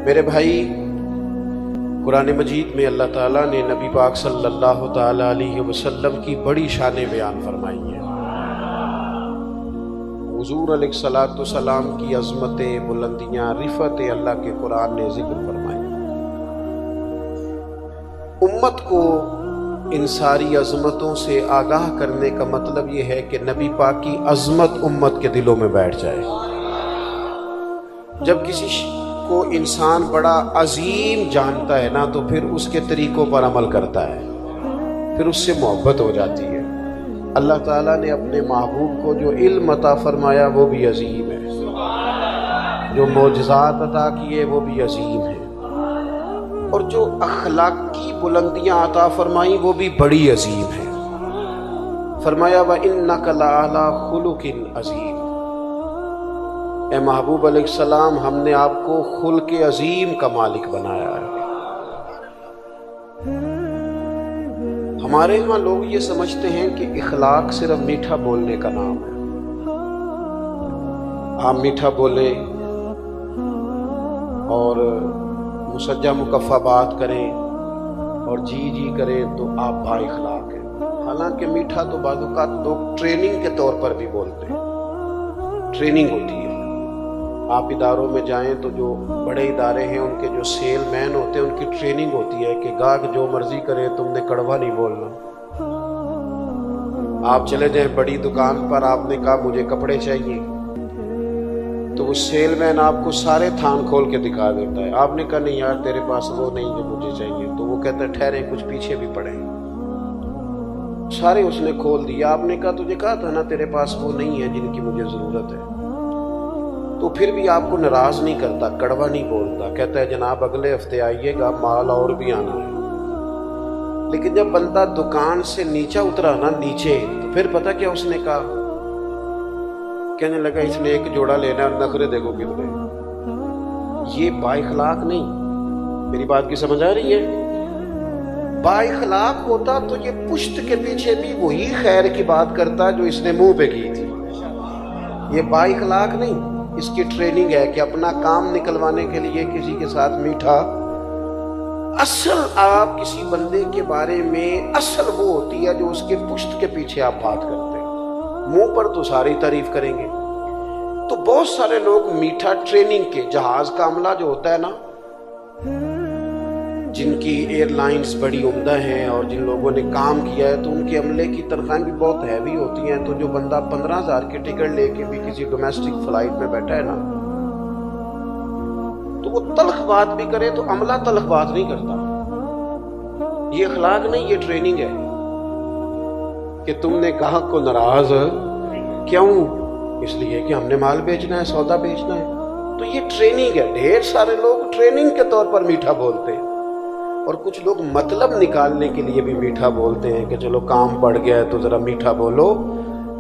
میرے بھائی، قرآن مجید میں اللہ تعالیٰ نے نبی پاک صلی اللہ تعالیٰ علیہ وسلم کی بڑی شانیں بیان فرمائی ہیں۔ حضور علیہ الصلوۃ والسلام کی عظمتیں، بلندیاں، رفعتیں اللہ کے قرآن نے ذکر فرمائی۔ امت کو ان ساری عظمتوں سے آگاہ کرنے کا مطلب یہ ہے کہ نبی پاک کی عظمت امت کے دلوں میں بیٹھ جائے۔ جب کسی کو انسان بڑا عظیم جانتا ہے نا تو پھر اس کے طریقوں پر عمل کرتا ہے، پھر اس سے محبت ہو جاتی ہے۔ اللہ تعالیٰ نے اپنے محبوب کو جو علم عطا فرمایا وہ بھی عظیم ہے، جو معجزات عطا کیے وہ بھی عظیم ہے، اور جو اخلاقی بلندیاں عطا فرمائیں وہ بھی بڑی عظیم ہیں۔ فرمایا وَإِنَّكَ لَعَلَىٰ خُلُقٍ عَظِيمٍ، اے محبوب علیہ السلام، ہم نے آپ کو خلق عظیم کا مالک بنایا ہے۔ ہمارے ہاں لوگ یہ سمجھتے ہیں کہ اخلاق صرف میٹھا بولنے کا نام ہے۔ آپ میٹھا بولیں اور مسجع مکفہ بات کریں اور جی کریں تو آپ با اخلاق ہیں۔ حالانکہ میٹھا تو بعض اوقات لوگ ٹریننگ کے طور پر بھی بولتے ہیں، ٹریننگ ہوتی ہے۔ آپ اداروں میں جائیں تو جو بڑے ادارے ہیں ان کے جو سیل مین ہوتے ہیں ان کی ٹریننگ ہوتی ہے کہ گاہک جو مرضی کرے تم نے کڑوا نہیں بولنا۔ آپ چلے جائیں بڑی دکان پر، آپ نے کہا مجھے کپڑے چاہیے، تو وہ سیل مین آپ کو سارے تھان کھول کے دکھا دیتا ہے۔ آپ نے کہا نہیں یار تیرے پاس وہ نہیں جو مجھے چاہیے، تو وہ کہتا ہے ٹھہرے کچھ پیچھے بھی پڑے، سارے اس نے کھول دیا۔ آپ نے کہا تجھے کہا تھا نا تیرے پاس وہ نہیں ہے جن کی مجھے ضرورت ہے، تو پھر بھی آپ کو ناراض نہیں کرتا، کڑوا نہیں بولتا، کہتا ہے جناب اگلے ہفتے آئیے گا، مال اور بھی آنا ہے۔ لیکن جب بندہ دکان سے نیچے اترا نا نیچے، تو پھر پتہ کیا اس نے کہا؟ کہنے لگا اس نے ایک جوڑا لینا اور نخرے دیکھو کتنے۔ یہ با اخلاق نہیں۔ میری بات کی سمجھ آ رہی ہے؟ با اخلاق ہوتا تو یہ پشت کے پیچھے بھی وہی خیر کی بات کرتا جو اس نے منہ پہ کی تھی۔ یہ با اخلاق نہیں، اس کی ٹریننگ ہے کہ اپنا کام نکلوانے کے لیے کسی کے ساتھ میٹھا۔ اصل آپ کسی بندے کے بارے میں اصل وہ ہوتی ہے جو اس کے پشت کے پیچھے آپ بات کرتے ہیں، منہ پر تو ساری تعریف کریں گے۔ تو بہت سارے لوگ میٹھا ٹریننگ کے، جہاز کا عملہ جو ہوتا ہے نا، جن کی ایئر لائنز بڑی عمدہ ہیں اور جن لوگوں نے کام کیا ہے تو ان کے عملے کی تنخواہیں بھی بہت ہیوی ہوتی ہیں، تو جو بندہ 15,000 کی ٹکٹ لے کے بھی کسی ڈومیسٹک فلائٹ میں بیٹھا ہے نا، تو وہ تلخ بات بھی کرے تو عملہ تلخ بات نہیں کرتا۔ یہ اخلاق نہیں، یہ ٹریننگ ہے کہ تم نے گاہک کو ناراض کیوں؟ اس لیے کہ ہم نے مال بیچنا ہے، سودا بیچنا ہے۔ تو یہ ٹریننگ ہے۔ ڈھیر سارے لوگ ٹریننگ کے طور پر میٹھا بولتے ہیں، اور کچھ لوگ مطلب نکالنے کے لیے بھی میٹھا بولتے ہیں کہ چلو کام پڑ گیا ہے تو ذرا میٹھا بولو۔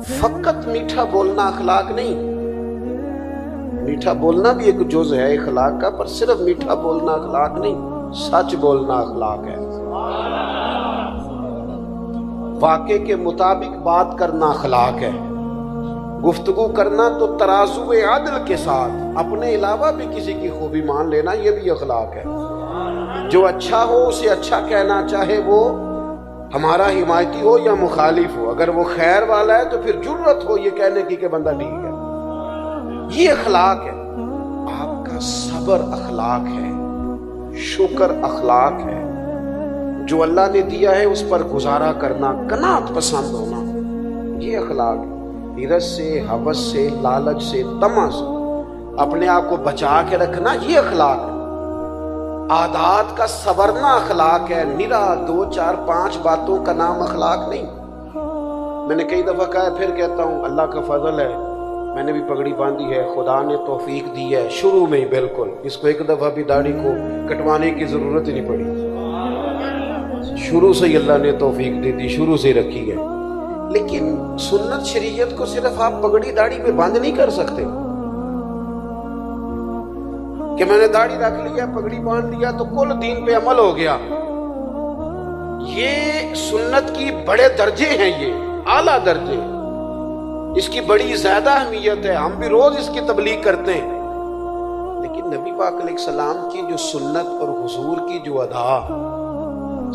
فقط میٹھا بولنا اخلاق نہیں، میٹھا بولنا بھی ایک جز ہے اخلاق کا، پر صرف میٹھا بولنا اخلاق نہیں، سچ بولنا اخلاق ہے۔ واقعے کے مطابق بات کرنا اخلاق ہے۔ گفتگو کرنا تو ترازو عدل کے ساتھ اپنے علاوہ بھی کسی کی خوبی مان لینا، یہ بھی اخلاق ہے۔ جو اچھا ہو اسے اچھا کہنا، چاہے وہ ہمارا حمایتی ہو یا مخالف ہو۔ اگر وہ خیر والا ہے تو پھر جرت ہو یہ کہنے کی کہ بندہ ٹھیک ہے۔ یہ اخلاق ہے۔ آپ کا صبر اخلاق ہے، شکر اخلاق ہے، جو اللہ نے دیا ہے اس پر گزارا کرنا، قناعت پسند ہونا، یہ اخلاق ہے۔ حرص سے، ہوس سے، لالچ سے، طمع سے اپنے آپ کو بچا کے رکھنا، یہ اخلاق ہے۔ عادات کا سورنا اخلاق ہے، نرا 2 4 5 باتوں کا نام اخلاق نہیں۔ میں نے کئی دفعہ کہا ہے، پھر کہتا ہوں، اللہ کا فضل ہے، میں نے بھی پگڑی باندھی ہے، خدا نے توفیق دی ہے شروع میں ہی، بالکل اس کو ایک دفعہ بھی داڑھی کو کٹوانے کی ضرورت ہی نہیں پڑی، شروع سے ہی اللہ نے توفیق دی تھی، شروع سے ہی رکھی ہے۔ لیکن سنت شریعت کو صرف آپ پگڑی داڑھی پہ بند نہیں کر سکتے کہ میں نے داڑھی رکھ لیا، پگڑی باندھ لیا تو کل دین پہ عمل ہو گیا۔ یہ سنت کی بڑے درجے ہیں، یہ اعلیٰ درجے، اس کی بڑی زیادہ اہمیت ہے۔ ہم بھی روز اس کی تبلیغ کرتے ہیں لیکن نبی پاک علیہ السلام کی جو سنت اور حضور کی جو ادا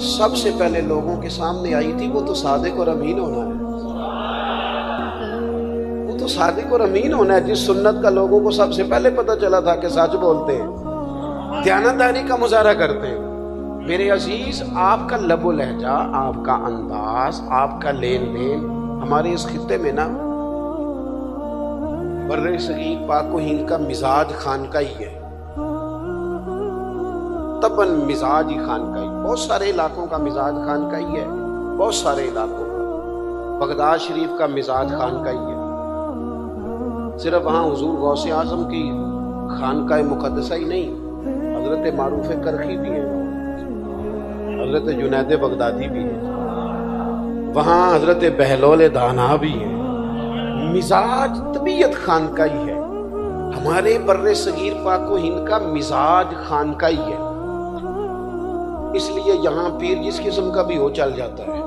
سب سے پہلے لوگوں کے سامنے آئی تھی، وہ تو صادق اور امین ہونا ہے، وہ تو صادق اور امین ہونا ہے، جس سنت کا لوگوں کو سب سے پہلے پتہ چلا تھا کہ سچ بولتے ہیں، دیانتداری کا مظاہرہ کرتے ہیں۔ میرے عزیز، آپ کا لب و لہجہ، آپ کا انداز، آپ کا لین دین ہمارے اس خطے میں نا بر صغیر پاک و ہند کا مزاج خانقاہی ہے، طبعاً مزاج ہی خانقاہی، بہت سارے علاقوں کا مزاج خانقاہی ہے، بہت سارے علاقوں کا، بغداد شریف کا مزاج خانقاہی ہے، صرف وہاں حضور غوث اعظم کی خانقاہ مقدسہ ہی نہیں، حضرت معروف کرخی بھی ہے، حضرت جنید بغدادی بھی ہے، وہاں حضرت بہلول دانا بھی ہے، مزاج طبیعت خانقاہی ہے۔ ہمارے بر صغیر پاک و ہند کا مزاج خانقاہی ہے، اس لیے یہاں پیر جس قسم کا بھی ہو چل جاتا ہے،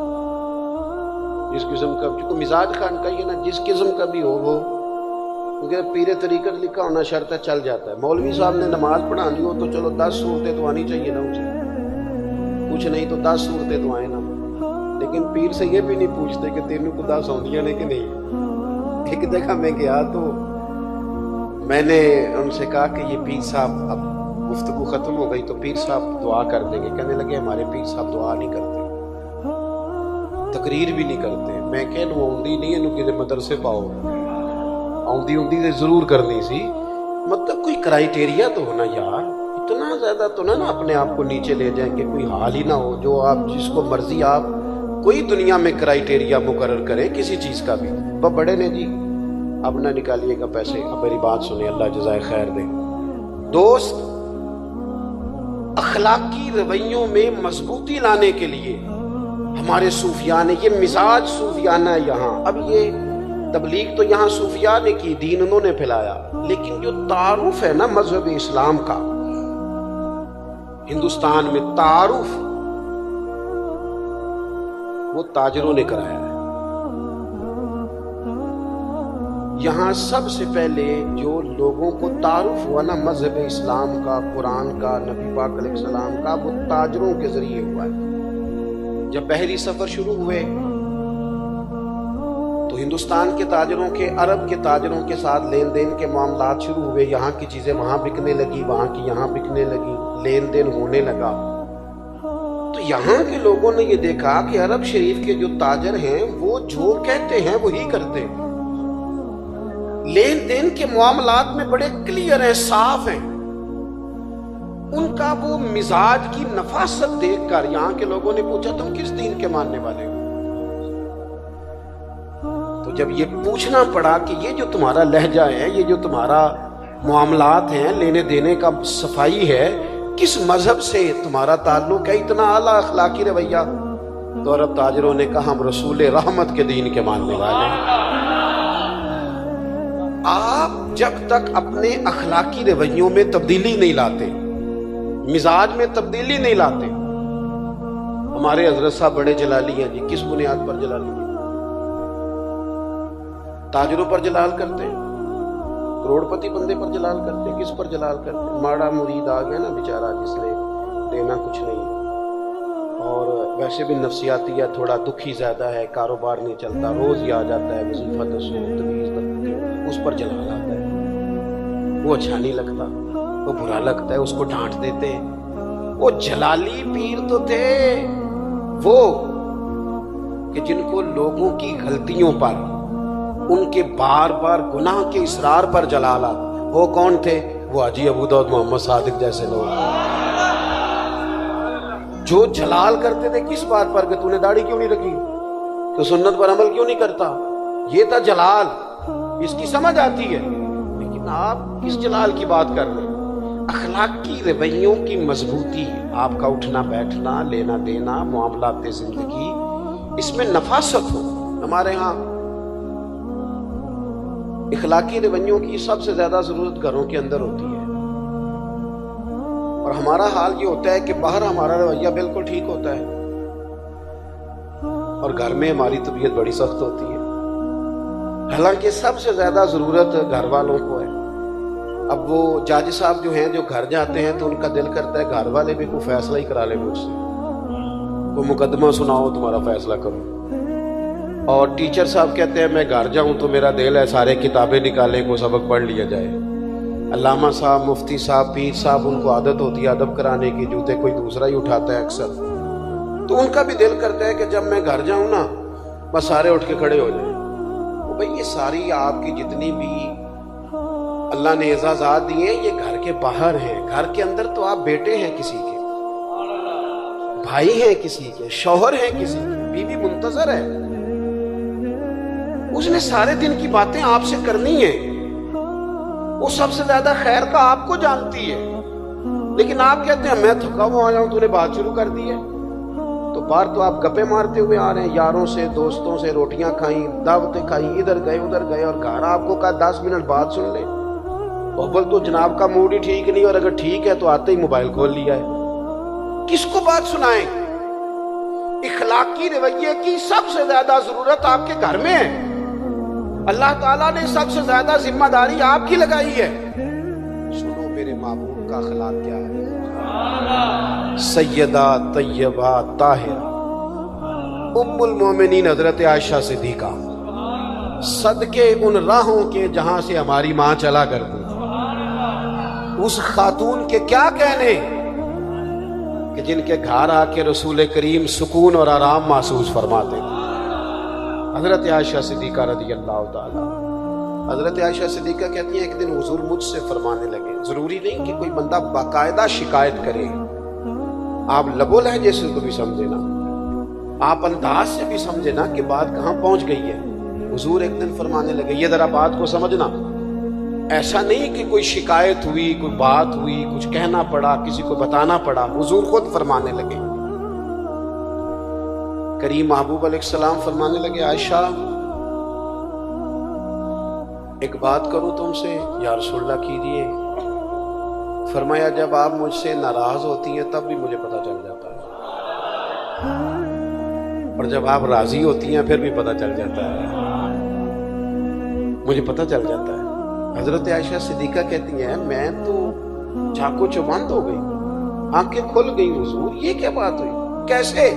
جس قسم کا، چونکہ مزاج خانقاہی ہے نا، جس قسم کا بھی ہو وہ، کیونکہ پیر طریقت لکھا ہونا شرط ہے، چل جاتا ہے۔ مولوی صاحب نے نماز پڑھانی ہو تو چلو 10 صورتیں تو آنی چاہیے نا اسے، کچھ نہیں تو 10 صورتیں تو آئیں نا، لیکن پیر سے یہ بھی نہیں پوچھتے کہ تینوں کو 10 آندیاں نے کہ نہیں۔ ایک جگہ میں گیا تو میں نے ان سے کہا کہ یہ پیر صاحب، اب گفتگو ختم ہو گئی تو پیر صاحب دعا کر دیں گے، کہنے لگے ہمارے پیر صاحب دعا نہیں کرتے، تقریر بھی نہیں کرتے۔ میں کہ نو آندی نہیں انہوں کسی مدرسے پاؤ، آندی سے ضرور کرنی سی، مطلب کوئی کرائیٹیریا تو ہونا یار، اتنا زیادہ تو نہ اپنے آپ کو نیچے لے جائیں کہ کوئی حال ہی نہ ہو جو آپ جس کو مرضی آپ کوئی دنیا میں کرائیٹیریا مقرر کریں کسی چیز کا بھی۔ بڑے نے جی اب نہ نکالیے گا پیسے، اب میری بات سنیں، اللہ جزائے خیر دے۔ دوست، اخلاقی رویوں میں مضبوطی لانے کے لیے ہمارے صوفیاء نے، یہ مزاج صوفیانہ ہے یہاں، اب یہ تبلیغ تو یہاں صوفیاء نے کی، دین انہوں نے پھیلایا، لیکن جو تعارف ہے نا مذہب اسلام کا ہندوستان میں، تعارف وہ تاجروں نے کرایا ہے۔ یہاں سب سے پہلے جو لوگوں کو تعارف ہوا نا مذہب اسلام کا، قرآن کا، نبی پاک علیہ السلام کا، وہ تاجروں کے ذریعے ہوا ہے۔ جب بحری سفر شروع ہوئے تو ہندوستان کے تاجروں کے، عرب کے تاجروں کے ساتھ لین دین کے معاملات شروع ہوئے، یہاں کی چیزیں وہاں بکنے لگی، وہاں کی یہاں بکنے لگی، لین دین ہونے لگا۔ تو یہاں کے لوگوں نے یہ دیکھا کہ عرب شریف کے جو تاجر ہیں وہ جو کہتے ہیں وہی کرتے ہیں، لین دین کے معاملات میں بڑے کلیئر ہیں، صاف ہیں۔ ان کا وہ مزاج کی نفاست دیکھ کر یہاں کے لوگوں نے پوچھا تم کس دین کے ماننے والے ہو؟ تو جب یہ پوچھنا پڑا کہ یہ جو تمہارا لہجہ ہے، یہ جو تمہارا معاملات ہیں، لینے دینے کا صفائی ہے، کس مذہب سے تمہارا تعلق ہے، اتنا اعلیٰ اخلاقی رویہ، تو عرب تاجروں نے کہا ہم رسول رحمت کے دین کے ماننے والے ہیں۔ آپ جب تک اپنے اخلاقی رویوں میں تبدیلی نہیں لاتے، مزاج میں تبدیلی نہیں لاتے، ہمارے حضرت صاحب بڑے جلالی ہیں جی، کس بنیاد پر جلالی ہیں؟ تاجروں پر جلال کرتے ہیں، کروڑ پتی بندے پر جلال کرتے ہیں، کس پر جلال کرتے ہیں؟ ماڑا مرید آ گیا نا بیچارہ، جس نے دینا کچھ نہیں، اور ویسے بھی نفسیاتی ہے، تھوڑا دکھی زیادہ ہے، کاروبار نہیں چلتا، روز ہی آ جاتا ہے، وظیفہ تصوف تمیز اس پر جلال آتا ہے، وہ اچھا نہیں لگتا، وہ برا لگتا ہے، اس کو ڈانٹ دیتے ہیں۔ وہ جلالی پیر تو تھے وہ کہ جن کو لوگوں کی غلطیوں پر، ان کے بار بار گناہ کے اصرار پر جلال آتا۔ وہ کون تھے؟ وہ حاجی ابو داؤد محمد صادق جیسے لوگ، جو جلال کرتے تھے کس بات پر کہ تو نے داڑھی کیوں نہیں رکھی، تو سنت پر عمل کیوں نہیں کرتا، یہ تھا جلال، اس کی سمجھ آتی ہے۔ لیکن آپ کس جلال کی بات کر رہے ہیں؟ اخلاقی رویوں کی مضبوطی، آپ کا اٹھنا بیٹھنا، لینا دینا، معاملات زندگی، اس میں نفاست ہو۔ ہمارے ہاں اخلاقی رویوں کی سب سے زیادہ ضرورت گھروں کے اندر ہوتی ہے، اور ہمارا حال یہ ہوتا ہے کہ باہر ہمارا رویہ بالکل ٹھیک ہوتا ہے اور گھر میں ہماری طبیعت بڑی سخت ہوتی ہے۔ حالانکہ سب سے زیادہ ضرورت گھر والوں کو ہے، اب وہ جج صاحب جو ہیں جو گھر جاتے ہیں تو ان کا دل کرتا ہے گھر والے بھی کوئی فیصلہ ہی کرا لیں مجھ سے، کوئی مقدمہ سناؤ تمہارا فیصلہ کرو۔ اور ٹیچر صاحب کہتے ہیں میں گھر جاؤں تو میرا دل ہے سارے کتابیں نکالیں کو سبق پڑھ لیا جائے۔ علامہ صاحب، مفتی صاحب، پیر صاحب، ان کو عادت ہوتی ہے ادب کرانے کی، جوتے کوئی دوسرا ہی اٹھاتا ہے اکثر، تو ان کا بھی دل کرتا ہے کہ جب میں گھر جاؤں نا بس سارے اٹھ کے کھڑے ہو جائیں۔ تو بھئی یہ ساری آپ کی جتنی بھی اللہ نے اعزازات دیے ہیں یہ گھر کے باہر ہیں، گھر کے اندر تو آپ بیٹے ہیں کسی کے، بھائی ہیں کسی کے، شوہر ہیں کسی کے، بیوی منتظر ہے، اس نے سارے دن کی باتیں آپ سے کرنی ہیں، وہ سب سے زیادہ خیر کا آپ کو جانتی ہے، لیکن آپ کہتے ہیں میں تھکا ہوا آیا ہوں، تو نے بات شروع کر دی ہے۔ تو باہر تو آپ گپے مارتے ہوئے آ رہے ہیں، یاروں سے دوستوں سے روٹیاں کھائیں، دعوتیں کھائیں، ادھر گئے اور گھر آپ کو کہا 10 منٹ بعد سن لیں۔ اول تو جناب کا موڈ ہی ٹھیک نہیں، اور اگر ٹھیک ہے تو آتے ہی موبائل کھول لیا ہے۔ کس کو بات سنائیں؟ اخلاقی رویے کی سب سے زیادہ ضرورت آپ کے گھر میں ہے، اللہ تعالیٰ نے سب سے زیادہ ذمہ داری آپ کی لگائی ہے۔ سنو میرے محبوب کا اخلاق کیا ہے، سیدہ طیبہ طاہرہ ام المومنین حضرت عائشہ صدیقہ، صدقے ان راہوں کے جہاں سے ہماری ماں چلا کرتی، اس خاتون کے کیا کہنے کہ جن کے گھر آ کے رسول کریم سکون اور آرام محسوس فرماتے تھے۔ حضرت عائشہ صدیقہ رضی اللہ تعالی، حضرت عائشہ صدیقہ کہتی ہیں ایک دن حضور مجھ سے فرمانے لگے، ضروری نہیں کہ کوئی بندہ باقاعدہ شکایت کرے، آپ لب و لہجے سے تو بھی سمجھے نا، آپ انداز سے بھی سمجھے نا کہ بات کہاں پہنچ گئی ہے۔ حضور ایک دن فرمانے لگے، یہ ذرا بات کو سمجھنا، ایسا نہیں کہ کوئی شکایت ہوئی، کوئی بات ہوئی، کچھ کہنا پڑا، کسی کو بتانا پڑا، حضور خود فرمانے لگے۔ کریم محبوب علیہ السلام فرمانے لگے، عائشہ ایک بات کروں تم سے؟ یا رسول اللہ کیجیے۔ فرمایا جب آپ مجھ سے ناراض ہوتی ہیں تب بھی مجھے پتہ چل جاتا ہے، اور جب آپ راضی ہوتی ہیں پھر بھی پتہ چل جاتا ہے، مجھے پتہ چل جاتا ہے۔ حضرت عائشہ صدیقہ کہتی ہیں میں تو چاقو چبند ہو گئی، آنکھیں کھل گئی، حضور یہ کیا بات ہوئی، کیسے؟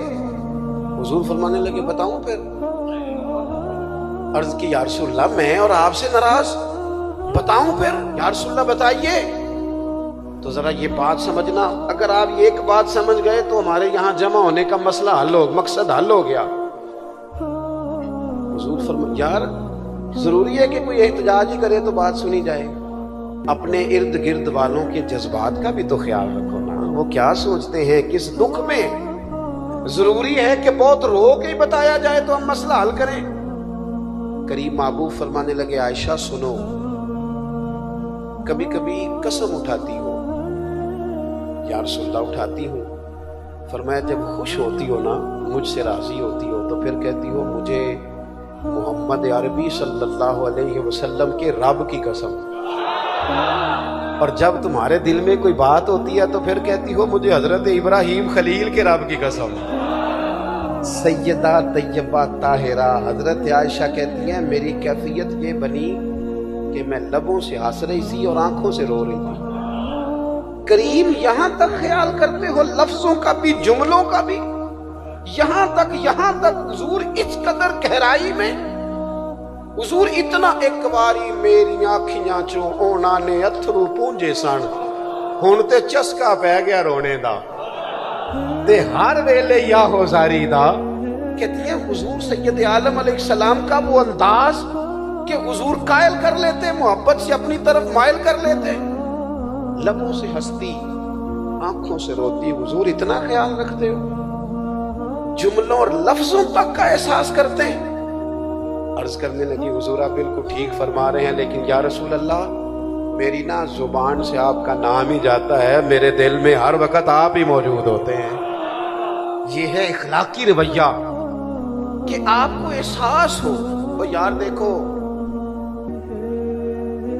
حضور فرمانے لگے بتاؤں پھر؟ عرض کی یا رسول اللہ میں اور آپ سے ناراض، بتاؤں پھر؟ یا رسول اللہ بتائیے۔ تو ذرا یہ بات سمجھنا، اگر آپ یہ ایک بات سمجھ گئے تو ہمارے یہاں جمع ہونے کا مسئلہ حل ہو، مقصد حل ہو گیا۔ حضور فرمایا یار ضروری ہے کہ کوئی احتجاج ہی کرے تو بات سنی جائے، اپنے ارد گرد والوں کے جذبات کا بھی تو خیال رکھو نا، وہ کیا سوچتے ہیں کس دکھ میں، ضروری ہے کہ بہت رو کے ہی بتایا جائے تو ہم مسئلہ حل کریں۔ کریم محبوب فرمانے لگے عائشہ سنو، کبھی کبھی قسم اٹھاتی ہو؟ یا رسول اللہ اٹھاتی ہوں۔ فرمایا جب خوش ہوتی ہو نا، مجھ سے راضی ہوتی ہو، تو پھر کہتی ہو مجھے محمد عربی صلی اللہ علیہ وسلم کے رب کی قسم، اور جب تمہارے دل میں کوئی بات ہوتی ہے تو پھر کہتی ہو مجھے حضرت ابراہیم خلیل کے رب کی قسم۔ سیدہ طیبہ طاہرہ حضرت عائشہ کہتی ہیں میری کیفیت یہ بنی کہ میں لبوں سے ہنس رہی تھی اور آنکھوں سے رو رہی تھی۔ کریم یہاں تک خیال کرتے ہو لفظوں کا بھی، جملوں کا بھی، یہاں تک حضور اس قدر گہرائی میں، حضور اتنا ایک باری میری آنکھیاں چوں اونا نے اتھرو پونجے سن، ہن تے چسکا پہ گیا رونے دا، تے ہر ویلے یا ہو زاری دا۔ کہتی ہے حضور سید عالم علیہ السلام کا وہ انداز کہ حضور قائل کر لیتے، محبت سے اپنی طرف مائل کر لیتے، لبوں سے ہنستی آنکھوں سے روتی، حضور اتنا خیال رکھتے ہو، جملوں اور لفظوں تک کا احساس کرتے ہیں۔ عرض کرنے لگی حضور آپ بالکل ٹھیک فرما رہے ہیں، لیکن یا رسول اللہ میری نا زبان سے آپ کا نام ہی جاتا ہے، میرے دل میں ہر وقت آپ ہی موجود ہوتے ہیں۔ یہ ہے اخلاقی رویہ کہ آپ کو احساس ہو۔ اور یار دیکھو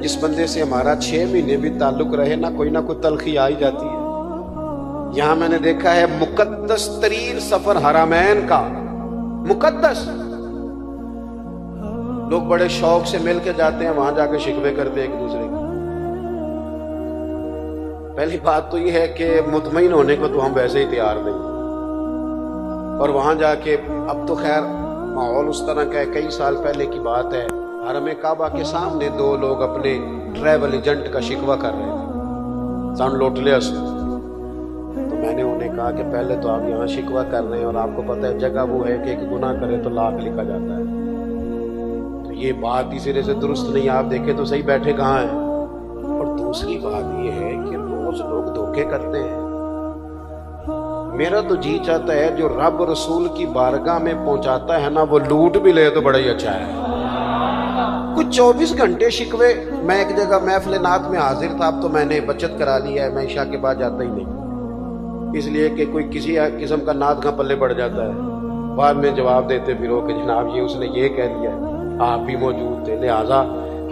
جس بندے سے ہمارا 6 مہینے بھی تعلق رہے نا، کوئی نہ کوئی تلخی آ ہی جاتی ہے۔ یہاں میں نے دیکھا ہے مقدس ترین سفر حرمین کا، مقدس، لوگ بڑے شوق سے مل کے جاتے ہیں، وہاں جا کے شکوے کرتے ہیں ایک دوسرے کے، پہلی بات تو یہ ہے کہ مطمئن ہونے کو تو ہم ویسے ہی تیار نہیں، اور وہاں جا کے اب تو خیر ماحول اس طرح کا ہے، کئی سال پہلے کی بات ہے، حرم کعبہ کے سامنے دو لوگ اپنے ٹریول ایجنٹ کا شکوہ کر رہے تھے، سن لوٹ لیا اس نے۔ تو میں نے انہیں کہا کہ پہلے تو آپ یہاں شکوہ کر رہے ہیں اور آپ کو پتہ ہے جگہ وہ ہے کہ ایک گناہ کرے تو لاکھ لکھا جاتا ہے، تو یہ بات ہی سرے سے درست نہیں، آپ دیکھیں تو صحیح بیٹھے کہاں ہیں۔ اور دوسری بات یہ ہے کہ روز لوگ دھوکے کرتے ہیں۔ میرا تو جی چاہتا ہے جو رب رسول کی بارگاہ میں پہنچاتا ہے نا، وہ لوٹ بھی لے تو بڑا ہی اچھا ہے۔ کچھ 24 گھنٹے شکوے، میں ایک جگہ محفل نعت میں حاضر تھا، اب تو میں نے بچت کرا لی ہے، میں عشاء کے بعد جاتا ہی نہیں، اس لیے کہ کوئی کسی قسم کا نعت کا پلے پڑ جاتا ہے، بعد میں جواب دیتے پھرو کہ جناب یہ اس نے یہ کہہ دیا ہے، آپ بھی موجود تھے، لہٰذا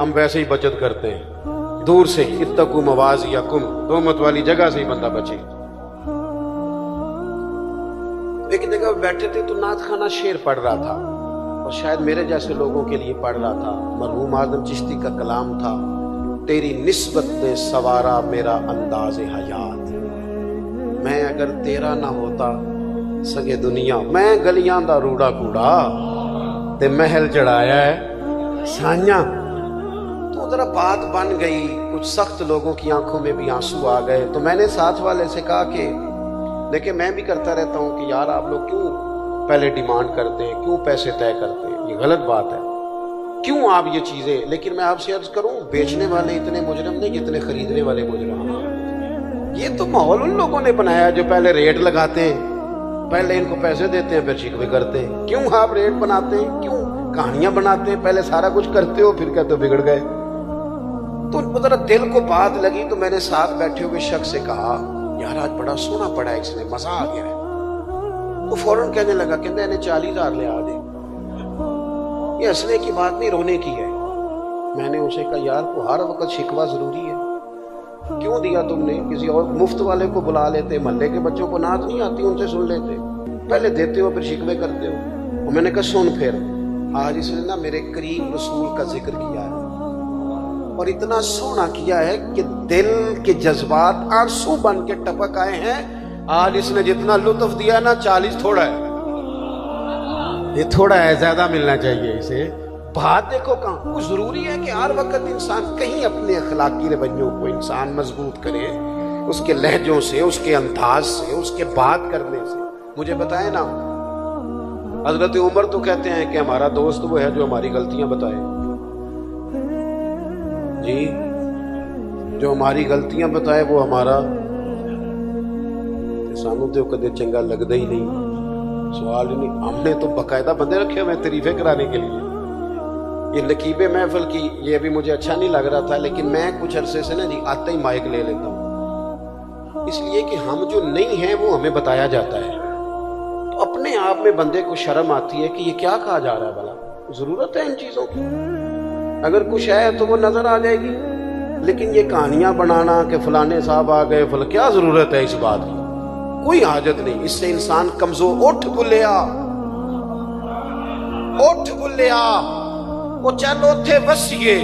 ہم ویسے ہی بچت کرتے ہیں، دور سے اتقوا مواضعکم، تہمت والی جگہ سے ہی بندہ بچے۔ ایک جگہ بیٹھے تھے تو نعت خانہ شعر پڑھ رہا تھا، اور شاید میرے جیسے لوگوں کے لیے پڑھ رہا تھا، مرحوم اعظم چشتی کا کلام تھا، تیری نسبت نے سوارا میرا انداز حیات، میں اگر تیرا نہ ہوتا سگے دنیا، میں گلیاں دا روڑا کوڑا تے محل چڑھایا ہے سانیاں۔ تو ذرا بات بن گئی، کچھ سخت لوگوں کی آنکھوں میں بھی آنسو آ گئے، تو میں نے ساتھ والے سے کہا کہ دیکھیں میں بھی کرتا رہتا ہوں کہ یار آپ لوگ کیوں پہلے ڈیمانڈ کرتے ہیں، کیوں پیسے طے کرتے ہیں، یہ غلط بات ہے، کیوں آپ یہ چیزیں، لیکن میں آپ سے عرض کروں بیچنے والے اتنے مجرم نہیں جتنے خریدنے والے مجرم ہیں۔ یہ تو ماحول ان لوگوں نے بنایا جو پہلے ریٹ لگاتے ہیں، پہلے ان کو پیسے دیتے ہیں پھر شکوے کرتے ہیں۔ کیوں آپ ریٹ بناتے ہیں، کیوں کہانیاں بناتے ہیں، پہلے سارا کچھ کرتے ہو پھر کہتے ہو بگڑ گئے۔ تو ذرا دل کو بات لگی تو میں نے ساتھ بیٹھے ہوئے شخص سے کہا یار آج بڑا سونا پڑا ہے، اس نے مزہ آ گیا ہے۔ وہ فوراً کہنے لگا کہ انہیں 40,000 لے آ دے، یہ ہنسنے کی بات نہیں رونے کی ہے۔ میں نے اسے کہا یار کو ہر وقت شکوہ ضروری ہے، کیوں دیا تم نے، کسی اور مفت والے کو بلا لیتے، محلے کے بچوں کو نعت نہیں آتی ان سے سن لیتے، پہلے دیتے ہو پھر شکوے کرتے ہو۔ اور میں نے کہا سن پھر آج اس نے نا میرے کریم رسول کا ذکر کیا ہے، اور اتنا سونا کیا ہے کہ دل کے جذبات آنسو بن کے ٹپک آئے ہیں۔ آج اس نے جتنا لطف دیا ہے نا 40 تھوڑا ہے، یہ تھوڑا ہے، زیادہ ملنا چاہیے اسے۔ بات دیکھو کہاں، وہ ضروری ہے کہ ہر وقت انسان کہیں اپنے اخلاقی رویوں کو انسان مضبوط کرے، اس کے لہجوں سے، اس کے انداز سے، اس کے بات کرنے سے۔ مجھے بتائیں نا، حضرت عمر تو کہتے ہیں کہ ہمارا دوست وہ ہے جو ہماری غلطیاں بتائے، جی جو ہماری غلطیاں بتائے وہ ہمارا، سانو تو کدے چنگا لگتا ہی نہیں، سوال ہی نہیں۔ ہم نے تو باقاعدہ بندے رکھے ہوئے تعریفیں کرانے کے لیے۔ یہ نقیب محفل کی یہ ابھی مجھے اچھا نہیں لگ رہا تھا، لیکن میں کچھ عرصے سے نا جی آتے ہی مائک لے لیتا ہوں، اس لیے کہ ہم جو نہیں ہیں وہ ہمیں بتایا جاتا ہے، تو اپنے آپ میں بندے کو شرم آتی ہے کہ یہ کیا کہا جا رہا ہے، بھلا ضرورت ہے ان چیزوں کی؟ اگر کچھ ہے تو وہ نظر آ جائے گی، لیکن یہ کہانیاں بنانا کہ فلانے صاحب آ گئے فلاں، کیا ضرورت ہے اس بات کی؟ کوئی حاجت نہیں، اس سے انسان کمزور۔ اٹھ بلیا، اٹھ بلیا، وہ چلو تھے وسیے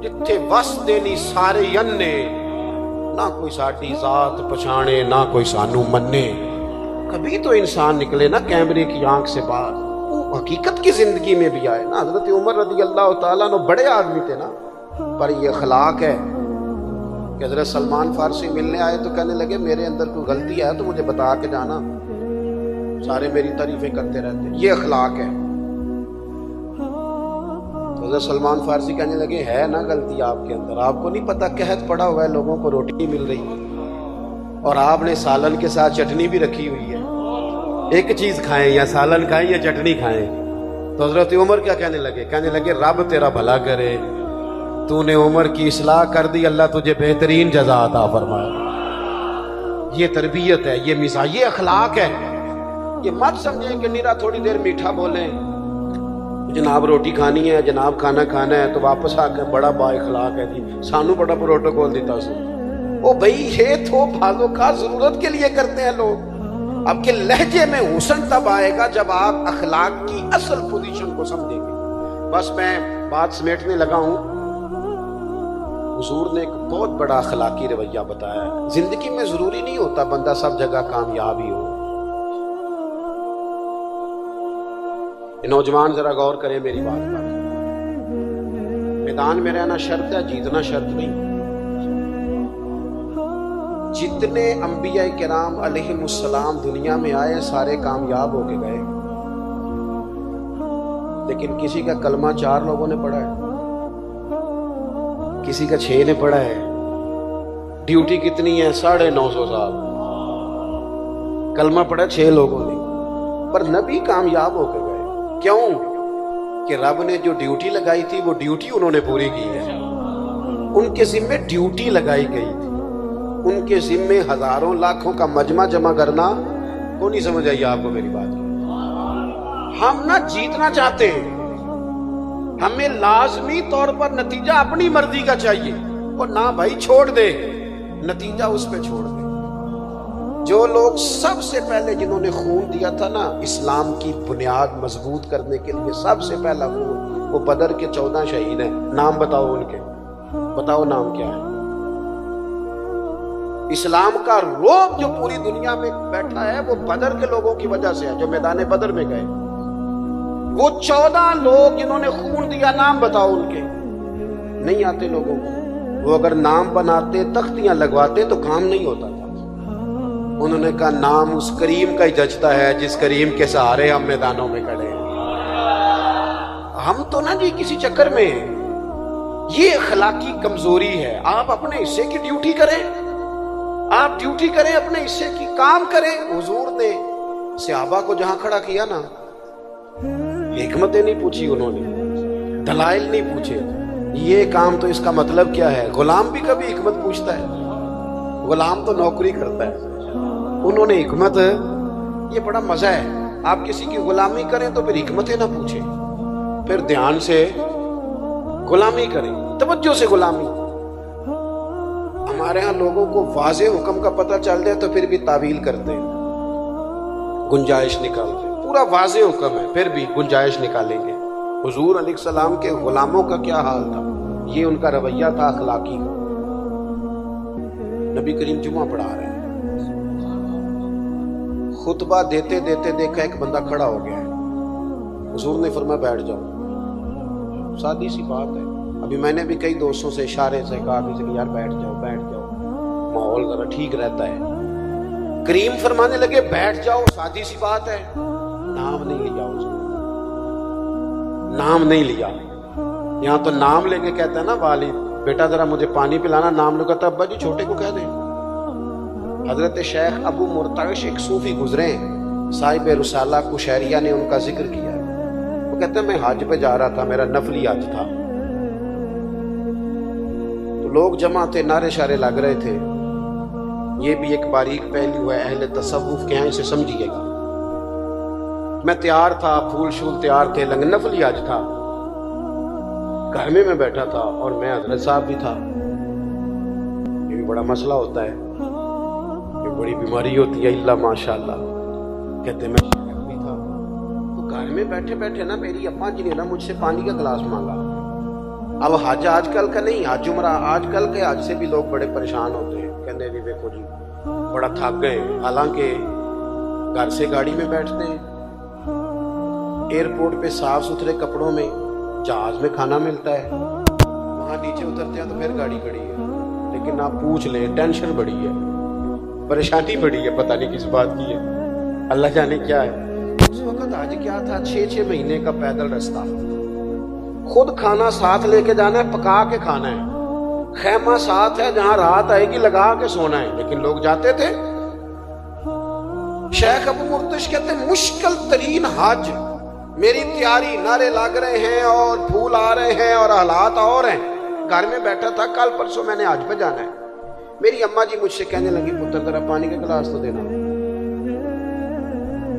جتھے وس دینی سارے ینے، نہ کوئی ساڈی ذات پچھانے نہ کوئی سانو منے۔ کبھی تو انسان نکلے نا کیمرے کی آنکھ سے باہر، وہ حقیقت کی زندگی میں بھی آئے نا۔ حضرت عمر رضی اللہ تعالیٰ عنہ بڑے آدمی تھے نا، پر یہ اخلاق ہے کہ حضرت سلمان فارسی ملنے آئے تو کہنے لگے میرے اندر کوئی غلطی ہے تو مجھے بتا کے جانا، سارے میری تعریفیں کرتے رہتے، یہ اخلاق ہے۔ تو حضرت سلمان فارسی کہنے لگے ہے نا غلطی آپ کے اندر، آپ کو نہیں پتا قحط پڑا ہوا ہے، لوگوں کو روٹی نہیں مل رہی، اور آپ نے سالن کے ساتھ چٹنی بھی رکھی ہوئی ہے، ایک چیز کھائیں، یا سالن کھائیں یا چٹنی کھائیں۔ تو حضرت عمر کیا کہنے لگے؟ کہنے لگے رب تیرا بھلا کرے، تو نے عمر کی اصلاح کر دی، اللہ تجھے بہترین جزا عطا فرمائے۔ یہ تربیت ہے، یہ مثال، یہ اخلاق ہے۔ یہ مت سمجھیں کہ نیرا تھوڑی دیر میٹھا بولیں، جناب روٹی کھانی ہے، جناب کھانا کھانا ہے، تو واپس آ کے بڑا با اخلاق ہے جی، سانو بڑا پروٹوکول دیتا اس نے۔ او بھائی یہ تو بعض اوقات ضرورت کے لیے کرتے ہیں لوگ۔ آپ کے لہجے میں حسن تب آئے گا جب آپ اخلاق کی اصل پوزیشن کو سمجھیں گے۔ بس میں بات سمیٹنے لگا ہوں۔ حضور نے ایک بہت بڑا اخلاقی رویہ بتایا ہے. زندگی میں ضروری نہیں ہوتا بندہ سب جگہ کامیاب ہی ہو. نوجوان ذرا غور کریں میری بات پر. میدان میں رہنا شرط ہے، جیتنا شرط نہیں. جتنے انبیاء کرام علیہم السلام دنیا میں آئے سارے کامیاب ہو کے گئے، لیکن کسی کا کلمہ 4 لوگوں نے پڑھا ہے، کسی کا 6 نے پڑھا ہے. ڈیوٹی کتنی ہے؟ 950 سال. کلمہ پڑھا 6 لوگوں نے، پر نبی کامیاب ہو کے گئے. کیوں؟ کہ رب نے جو ڈیوٹی لگائی تھی وہ ڈیوٹی انہوں نے پوری کی ہے. ان کے ذمے ڈیوٹی لگائی گئی تھی. ان کے ذمے ہزاروں لاکھوں کا مجمع جمع کرنا. کو نہیں سمجھ آئی آپ کو میری بات؟ ہم نہ جیتنا چاہتے ہیں، ہمیں لازمی طور پر نتیجہ اپنی مرضی کا چاہیے. اور نہ بھائی چھوڑ دے، نتیجہ اس پہ چھوڑ دے. جو لوگ سب سے پہلے جنہوں نے خون دیا تھا نا اسلام کی بنیاد مضبوط کرنے کے لیے، سب سے پہلا خون، وہ بدر کے 14 شہید ہیں. نام بتاؤ ان کے، بتاؤ نام کیا ہے؟ اسلام کا روب جو پوری دنیا میں بیٹھا ہے وہ بدر کے لوگوں کی وجہ سے ہے، جو میدان بدر میں گئے. وہ 14 لوگ جنہوں نے خون دیا، نام بتاؤ ان کے. نہیں آتے لوگوں کو. وہ اگر نام بناتے، تختیاں لگواتے تو کام نہیں ہوتا تھا. انہوں نے کہا نام اس کریم کا ہی جچتا ہے جس کریم کے سہارے ہم میدانوں میں کھڑے ہیں. ہم تو نہ جی کسی چکر میں ہیں. یہ اخلاقی کمزوری ہے. آپ اپنے حصے کی ڈیوٹی کریں، آپ ڈیوٹی کریں، اپنے حصے کی کام کریں. حضور نے صحابہ کو جہاں کھڑا کیا نا، حکمتیں نہیں پوچھی، انہوں نے دلائل نہیں پوچھے. یہ کام تو اس کا مطلب کیا ہے؟ غلام بھی کبھی حکمت پوچھتا ہے؟ غلام تو نوکری کرتا ہے. انہوں نے حکمت، یہ بڑا مزہ ہے. آپ کسی کی غلامی کریں تو پھر حکمتیں نہ پوچھیں، پھر دھیان سے غلامی کریں، توجہ سے غلامی. ہمارے ہاں لوگوں کو واضح حکم کا پتہ چل جائے تو پھر بھی تعویل کرتے ہیں، گنجائش نکالتے ہیں. پورا واضح حکم ہے پھر بھی گنجائش نکالیں گے. حضور علیہ السلام کے غلاموں کا کیا حال تھا؟ یہ ان کا رویہ تھا اخلاقی کا. نبی کریم جمعہ پڑھا رہے ہیں، خطبہ دیتے دیتے دیکھا ایک بندہ کھڑا ہو گیا ہے. حضور نے فرمایا بیٹھ جاؤ. سادی سی بات ہے. ابھی میں نے بھی کئی دوستوں سے اشارے سے کہا کہ یار بیٹھ جاؤ بیٹھ جاؤ، ماحول ذرا ٹھیک رہتا ہے. کریم فرمانے لگے بیٹھ جاؤ. سادی سی بات ہے. نام نہیں لیا اس نے، نام نہیں لیا. یہاں تو نام لے کے کہتا ہے نا والد بیٹا ذرا مجھے پانی پلانا، نام لے کہتا ابا جی چھوٹے کو کہہ دیں. حضرت شیخ ابو مرتعش ایک صوفی گزرے، صاحب رسالہ قشیریہ نے ان کا ذکر کیا. وہ کہتے ہیں میں حج پہ جا رہا تھا، میرا نفلی حج تھا، تو لوگ جمع تھے، نعرے شارے لگ رہے تھے. یہ بھی ایک باریک پہلو ہے اہل تصوف کے، ہیں اسے سمجھیے گا. میں تیار تھا، پھول شول تیار تھے، لنگ نفلی حج تھا. گھر میں بیٹھا تھا اور میں حضرت صاحب بھی تھا. یہ بھی بڑا مسئلہ ہوتا ہے، یہ بڑی بیماری ہوتی ہے. اللہ ماشاءاللہ کہتے میں شیخ بھی تھا. تو گھر میں بیٹھے بیٹھے نا میری اماں جی نے نا مجھ سے پانی کا گلاس مانگا. اب حج آج کل کا نہیں، حج عمرہ آج کل کے حج سے بھی لوگ بڑے پریشان ہوتے ہیں. کہتے بھی دیکھو جی بڑا تھک گئے. حالانکہ گھر سے گاڑی میں بیٹھتے ہیں، ایئرپورٹ پہ صاف ستھرے کپڑوں میں، جہاز میں کھانا ملتا ہے، وہاں نیچے اترتے ہیں تو پھر گاڑی کھڑی ہے. لیکن آپ پوچھ لیں ٹینشن بڑی ہے، پریشانی بڑی ہے، پتہ نہیں کس بات کی ہے، اللہ جانے کیا ہے. اس وقت آج کیا تھا، 6 مہینے کا پیدل رستہ، خود کھانا ساتھ لے کے جانا ہے، پکا کے کھانا ہے، خیمہ ساتھ ہے جہاں رات آئے گی لگا کے سونا ہے. لیکن لوگ جاتے تھے. شیخ ابو مرتش کہتے ہیں مشکل ترین حج، میری تیاری، نعرے لگ رہے ہیں اور پھول آ رہے ہیں اور حالات اور ہیں. گھر میں بیٹھا تھا، کل پرسوں میں نے حج پہ جانا ہے. میری اماں جی مجھ سے کہنے لگی پتر ذرا پانی کا گلاس تو دینا.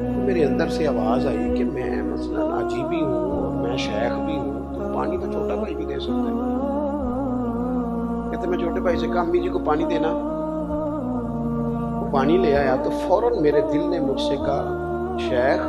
تو میرے اندر سے آواز آئی کہ میں مثلا حاجی بھی ہوں اور میں شیخ بھی ہوں، تو پانی تو چھوٹا بھائی بھی دے سکتا ہے. کہتے میں چھوٹے بھائی سے کہا امی جی کو پانی دینا. وہ پانی لے آیا تو فوراً میرے دل نے مجھ سے کہا شیخ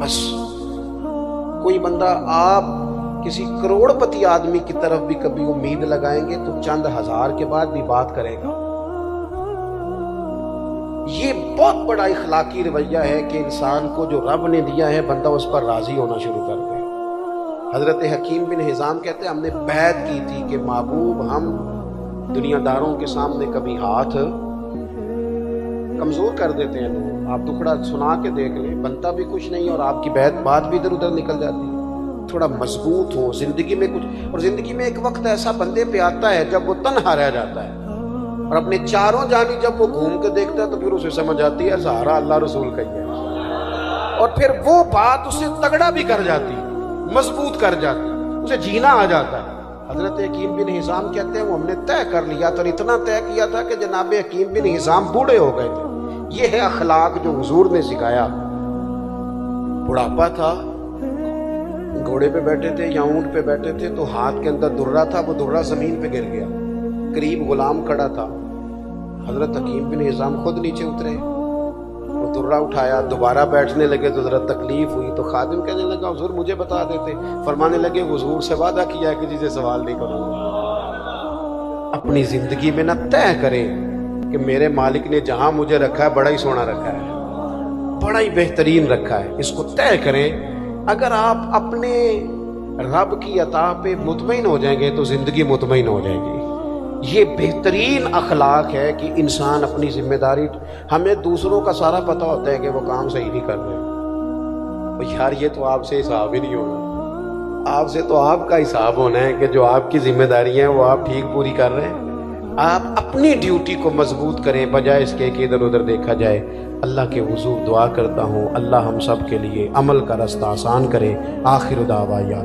بس کوئی بندہ آپ کسی کروڑپتی آدمی کی طرف بھی کبھی امید لگائیں گے تو چند ہزار کے بعد بھی بات کرے گا۔ یہ بہت بڑا اخلاقی رویہ ہے کہ انسان کو جو رب نے دیا ہے بندہ اس پر راضی ہونا شروع کر دے۔ حضرت حکیم بن حزام کہتے ہیں ہم نے بیعت کی تھی کہ محبوب ہم دنیا داروں کے سامنے کبھی ہاتھ کمزور کر دیتے ہیں، لوگ آپ ٹکڑا سنا کے دیکھ لیں، بنتا بھی کچھ نہیں اور آپ کی بات بھی ادھر ادھر نکل جاتی ہے۔ تھوڑا مضبوط ہو زندگی میں کچھ، اور زندگی میں ایک وقت ایسا بندے پہ آتا ہے جب وہ تنہا رہ جاتا ہے اور اپنے چاروں جانب جب وہ گھوم کے دیکھتا ہے تو پھر اسے سمجھ آتی ہے سہارا اللہ رسول کا ہی ہے، اور پھر وہ بات اسے تگڑا بھی کر جاتی، مضبوط کر جاتی، اسے جینا آ جاتا ہے۔ حضرت حکیم بن حزام کہتے ہیں وہ ہم نے طے کر لیا تھا اور اتنا طے کیا تھا کہ جناب حکیم بن حزام بوڑھے ہو گئے تھے۔ یہ ہے اخلاق جو حضور نے سکھایا۔ بڑھاپا تھا، گھوڑے پہ بیٹھے تھے یا اونٹ پہ بیٹھے تھے تو ہاتھ کے اندر درہ تھا، وہ درہ زمین پہ گر گیا، قریب غلام کھڑا تھا، حضرت حکیم بن حزام خود نیچے اترے، وہ درہ اٹھایا، دوبارہ بیٹھنے لگے تو ذرا تکلیف ہوئی تو خادم کہنے لگا حضور مجھے بتا دیتے، فرمانے لگے حضور سے وعدہ کیا ہے کہ کسی سے سوال نہیں کروں گا۔ اپنی زندگی میں نہ طے کرے کہ میرے مالک نے جہاں مجھے رکھا ہے بڑا ہی سونا رکھا ہے، بڑا ہی بہترین رکھا ہے، اس کو طے کریں۔ اگر آپ اپنے رب کی عطا پہ مطمئن ہو جائیں گے تو زندگی مطمئن ہو جائے گی۔ یہ بہترین اخلاق ہے کہ انسان اپنی ذمہ داری، ہمیں دوسروں کا سارا پتہ ہوتا ہے کہ وہ کام صحیح نہیں کر رہے، یار یہ تو آپ سے حساب ہی نہیں ہونا، آپ سے تو آپ کا حساب ہونا ہے کہ جو آپ کی ذمہ داری ہیں وہ آپ ٹھیک پوری کر رہے ہیں۔ آپ اپنی ڈیوٹی کو مضبوط کریں بجائے اس کے کہ ادھر ادھر دیکھا جائے۔ اللہ کے حضور دعا کرتا ہوں اللہ ہم سب کے لیے عمل کا راستہ آسان کرے۔ آخر دعوانا